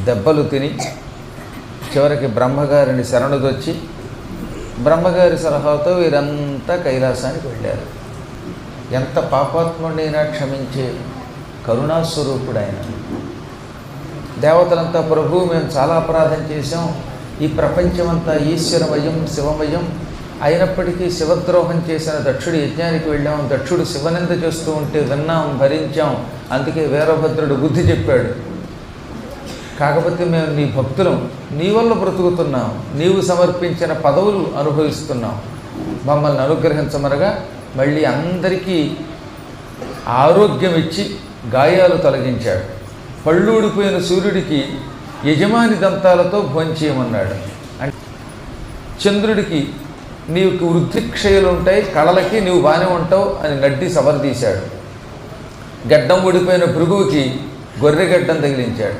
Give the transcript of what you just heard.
దెబ్బలు తిని చివరికి బ్రహ్మగారిని శరణుదొచ్చి బ్రహ్మగారి సలహాతో వీరంతా కైలాసానికి వెళ్ళారు. ఎంత పాపాత్ముడైనా క్షమించే కరుణాస్వరూపుడు ఆయన. దేవతలంతా ప్రభువు మేము చాలా అపరాధం చేశాం, ఈ ప్రపంచమంతా ఈశ్వరమయం శివమయం అయినప్పటికీ శివద్రోహం చేసిన దక్షుడు యజ్ఞానికి వెళ్ళాం, దక్షుడు శివనింద చేస్తూ ఉంటే విన్నాం, భరించాం, అందుకే వీరభద్రుడు బుద్ధి చెప్పాడు. కాకపోతే మేము నీ భక్తులం, నీ వల్ల బ్రతుకుతున్నాం, నీవు సమర్పించిన పదవులు అనుభవిస్తున్నాం, మమ్మల్ని అనుగ్రహించమనగా మళ్ళీ అందరికీ ఆరోగ్యం ఇచ్చి గాయాలు తొలగించాడు. పళ్ళూడిపోయిన సూర్యుడికి యజమాని దంతాలతో భోంచేయమన్నాడు. అంటే చంద్రుడికి నీకు వృద్ధిక్షయాలు ఉంటాయి, కళలకి నీవు బాగానే ఉంటావు అని నడ్డి సవరదీశాడు. గడ్డం ఊడిపోయిన భృగువుకి గొర్రెగడ్డం తగిలించాడు.